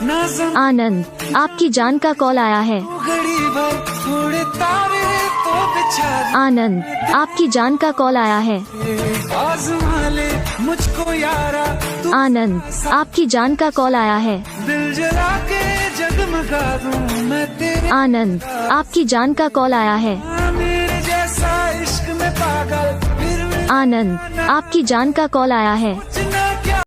आनंद, आपकी जान का कॉल आया है। आनंद, आपकी जान का कॉल आया है। मुझको यारा, आनंद, आपकी जान का कॉल आया है। दिल जला के जगमगा दूं मैं तेरे। आनंद, आपकी जान का कॉल आया है। मेरे जैसा इश्क में पागल फिर भी आनंद, आपकी जान का कॉल आया है।